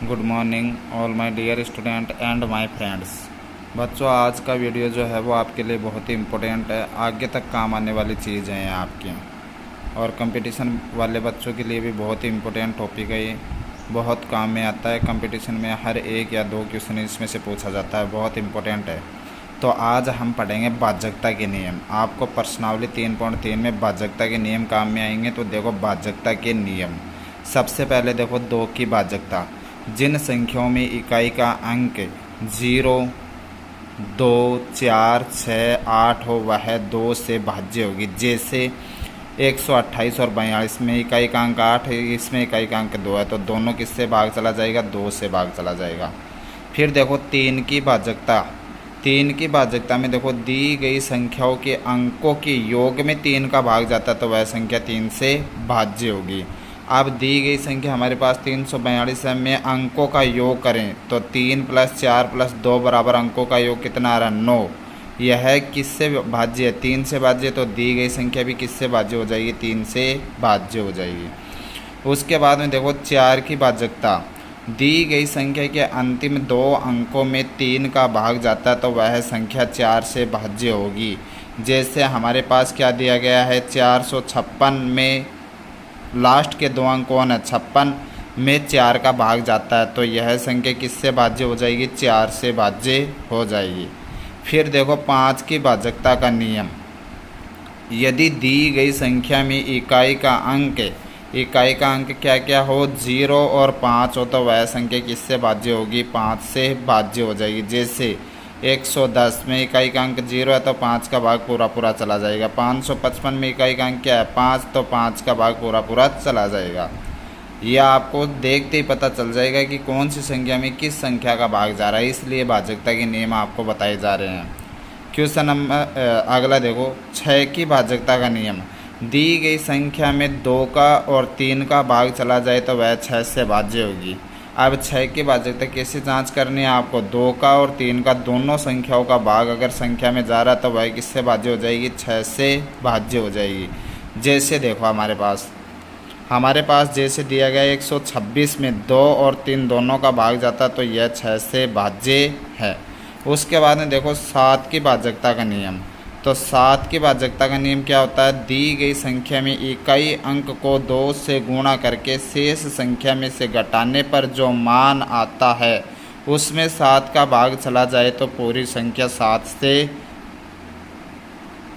Good morning all my dear student and my friends. बच्चों, आज का वीडियो जो है वो आपके लिए बहुत ही इम्पोर्टेंट है। आगे तक काम आने वाली चीज़ें हैं आपकी, और कंपटीशन वाले बच्चों के लिए भी बहुत ही इम्पोर्टेंट टॉपिक है ये। बहुत काम में आता है। कंपटीशन में हर एक या दो क्वेश्चन इसमें से पूछा जाता है, बहुत इम्पोर्टेंट है। तो आज हम पढ़ेंगे बाध्यकता के नियम। आपको प्रश्नावली 3.3 में बाध्यकता के नियम काम में आएंगे। तो देखो, बाध्यकता के नियम। सबसे पहले देखो 2 की बाध्यकता। जिन संख्याओं में इकाई का अंक 0, 2, 4, 6, 8 हो वह 2 से भाज्य होगी। जैसे 128 और 42 में इकाई का अंक 8 है, इसमें इकाई का अंक 2 है, तो दोनों किससे भाग चला जाएगा? 2 से भाग चला जाएगा। फिर देखो 3 की भाज्यता। 3 की भाज्यता में देखो, दी गई संख्याओं के अंकों के योग में 3 का भाग जाता है, तो वह संख्या 3 से भाज्य होगी। अब दी गई संख्या हमारे पास 342 है, में अंकों का योग करें तो 3 + 4 + 2 बराबर अंकों का योग कितना आ रहा है? 9। यह किससे भाज्य है? 3 से भाज्य। तो दी गई संख्या भी किससे भाज्य हो जाएगी? 3 से भाज्य हो जाएगी। उसके बाद में देखो 4 की भाज्यता। दी गई संख्या के अंतिम 2 अंकों में 3 का भाग जाता है, तो वह संख्या 4 से भाज्य होगी। जैसे हमारे पास क्या दिया गया है? 456 में लास्ट के 2 अंक कौन है? 56 में 4 का भाग जाता है, तो यह संख्या किससे भाज्य हो जाएगी? 4 से भाज्य हो जाएगी। फिर देखो 5 की भाज्यता का नियम। यदि दी गई संख्या में इकाई का अंक क्या क्या हो? 0 और 5 हो, तो वह संख्या किससे भाज्य होगी? 5 से भाज्य हो जाएगी। जैसे 110 में इकाई का अंक 0 है, तो 5 का भाग पूरा चला जाएगा। 555 में इकाई का अंक क्या है? 5, तो 5 का भाग पूरा चला जाएगा। यह आपको देखते ही पता चल जाएगा कि कौन सी संख्या में किस संख्या का भाग जा रहा है, इसलिए भाज्यता के नियम आपको बताए जा रहे हैं। क्वेश्चन नंबर अगला देखो 6 की भाज्यता का नियम। दी गई संख्या में 2 का और 3 का भाग चला जाए, तो वह 6 से भाज्य होगी। अब 6 की भाज्यता कैसे जांच करनी है आपको? 2 का और 3 का दोनों संख्याओं का भाग अगर संख्या में जा रहा है, तो वह किससे भाज्य हो जाएगी? 6 से भाज्य हो जाएगी। जैसे देखो हमारे पास जैसे दिया गया 126 में 2 और 3 दोनों का भाग जाता, तो यह 6 से भाज्य है। उसके बाद में देखो 7 की भाज्यता का नियम। तो 7 की भाज्यता का नियम क्या होता है? दी गई संख्या में इकाई अंक को 2 से गुणा करके शेष संख्या में से घटाने पर जो मान आता है उसमें 7 का भाग चला जाए, तो पूरी संख्या 7 से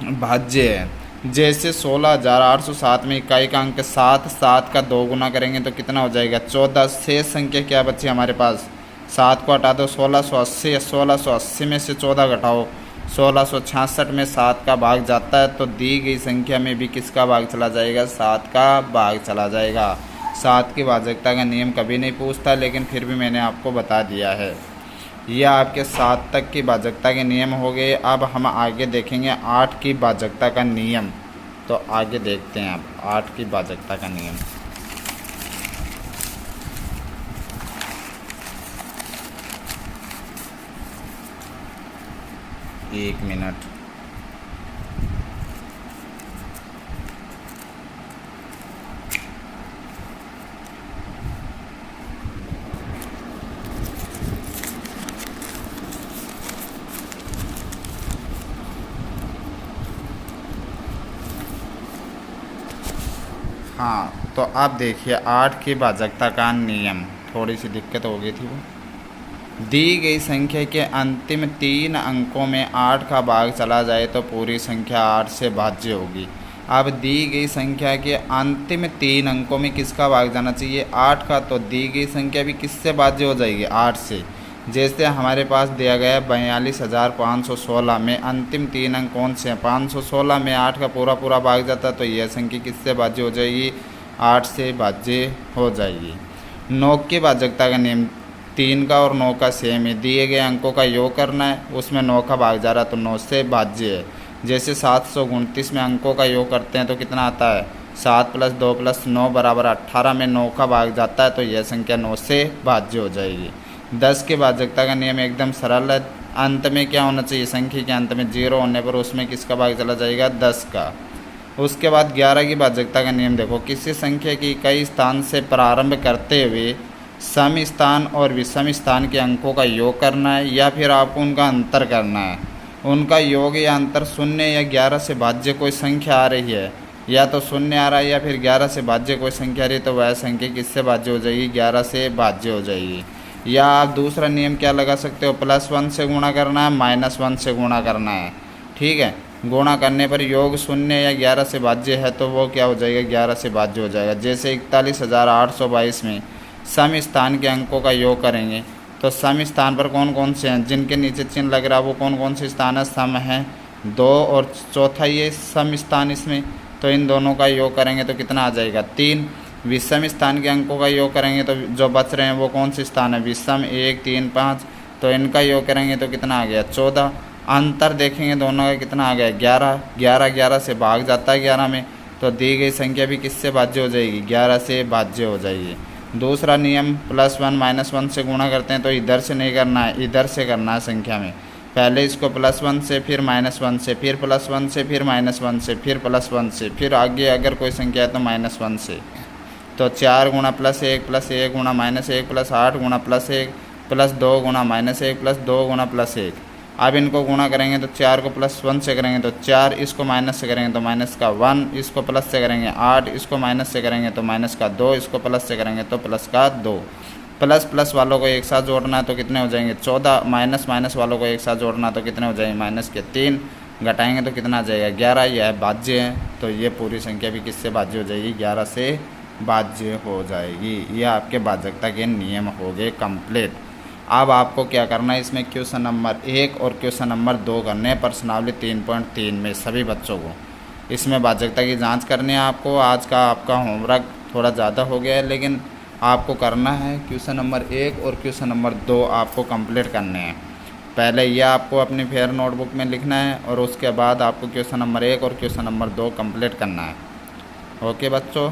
भाज्य है। जैसे 16,807 में इकाई का अंक 7, 7 का 2 गुना करेंगे तो कितना हो जाएगा? 14। शेष संख्या क्या बची हमारे पास? 7 को हटा दो, 1680। 1680 में से 14 घटाओ, 1666 में 7 का भाग जाता है, तो दी गई संख्या में भी किसका भाग चला जाएगा? 7 का भाग चला जाएगा। 7 की भाज्यता का नियम कभी नहीं पूछता, लेकिन फिर भी मैंने आपको बता दिया है। यह आपके 7 तक की भाज्यता के नियम हो गए। अब हम आगे देखेंगे 8 की भाज्यता का नियम। तो आगे देखते हैं अब 8 की भाज्यता का नियम। एक मिनट। हाँ, तो अब देखिए 8 की भाज्यता का नियम। थोड़ी सी दिक्कत हो गई थी वो। दी गई संख्या के अंतिम 3 अंकों में 8 का भाग चला जाए, तो पूरी संख्या 8 से भाज्य होगी। अब दी गई संख्या के अंतिम 3 अंकों में किसका भाग जाना चाहिए? 8 का, तो दी गई संख्या भी किससे भाज्य हो जाएगी? 8 से। जैसे हमारे पास दिया गया है 42,516 में अंतिम 3 अंक कौन से हैं? 516 में 8 का पूरा भाग जाता है, तो यह संख्या किससे भाज्य हो जाएगी? 8 से भाज्य हो जाएगी। 9 की भाज्यता का नियम। 3 का और 9 का सेम है। दिए गए अंकों का योग करना है, उसमें 9 का भाग जा रहा है, तो 9 से भाज्य है। जैसे 729 में अंकों का योग करते हैं तो कितना आता है? 7 + 2 + 9 बराबर 18 में 9 का भाग जाता है, तो यह संख्या 9 से भाज्य हो जाएगी। 10 के भाज्यता का नियम एकदम सरल है। अंत में क्या होना चाहिए? संख्या के अंत में 0 होने पर उसमें किसका भाग चला जाएगा? 10 का। उसके बाद 11 की भाज्यता का नियम देखो, किसी संख्या की इकाई स्थान से प्रारंभ करते हुए सम स्थान और विषम स्थान के अंकों का योग करना है या फिर आपको उनका अंतर करना है। उनका योग या अंतर 0 या 11 से भाज्य कोई संख्या आ रही है, या तो 0 आ रहा है या फिर 11 से भाज्य कोई संख्या आ रही है, तो वह संख्या किससे भाज्य हो जाएगी? 11 से भाज्य हो जाएगी। या आप दूसरा नियम क्या लगा सकते हो? +1 से गुणा करना है, -1 से गुणा करना है। ठीक है, गुणा करने पर योग 0 या 11 से भाज्य है तो वो क्या हो जाएगा? 11 से भाज्य हो जाएगा। जैसे 41,822 में सम स्थान के अंकों का योग करेंगे तो सम स्थान पर कौन कौन से हैं? जिनके नीचे चिन्ह लग रहा है वो कौन कौन से स्थान है? सम है 2 और चौथा ये सम स्थान इसमें, तो इन दोनों का योग करेंगे तो कितना आ जाएगा? 3। विषम स्थान के अंकों का योग करेंगे तो जो बच रहे हैं वो कौन से स्थान है? विषम 1, 3, 5, तो इनका योग करेंगे तो कितना आ गया? 14। अंतर देखेंगे दोनों का कितना आ गया? 11। 11 से भाग जाता है 11 में, तो दी गई संख्या भी किससे भाज्य हो जाएगी? 11 से भाज्य हो जाएगी। दूसरा नियम +1 -1 से गुणा करते हैं तो इधर से नहीं करना है, इधर से करना है संख्या में। पहले इसको +1 से, फिर -1 से, फिर +1 से, फिर -1 से, फिर +1 से, फिर आगे अगर कोई संख्या है तो -1 से। तो 4 गुणा +1 +1 गुणा -1 +8 गुणा +1 +2 गुणा -1 +2 गुणा +1। अब इनको गुणा करेंगे तो 4 को +1 से करेंगे तो 4, इसको माइनस से करेंगे तो -1, इसको प्लस से करेंगे 8, इसको माइनस से करेंगे तो -2, इसको प्लस से करेंगे तो +2। प्लस वालों को एक साथ जोड़ना है तो कितने हो जाएंगे? 14। माइनस वालों को एक साथ जोड़ना तो कितने हो जाएंगे? -3। घटाएंगे तो कितना आ जाएगा? 11। यह भाज्य है तो ये पूरी संख्या भी किससे भाज्य हो जाएगी? 11 से भाज्य हो जाएगी। ये आपके भाजकता के नियम हो गए कंप्लीट। अब आपको क्या करना है, इसमें क्वेश्चन नंबर 1 और क्वेश्चन नंबर 2 करने हैं प्रश्नावली 3.3 में सभी बच्चों को। इसमें भाजकता की जांच करनी है आपको। आज का आपका होमवर्क थोड़ा ज़्यादा हो गया है, लेकिन आपको करना है क्वेश्चन नंबर 1 और क्वेश्चन नंबर 2 आपको कंप्लीट करने हैं। पहले यह आपको अपनी फेयर नोटबुक में लिखना है और उसके बाद आपको क्वेश्चन नंबर 1 और क्वेश्चन नंबर 2 कंप्लीट करना है। ओके बच्चों।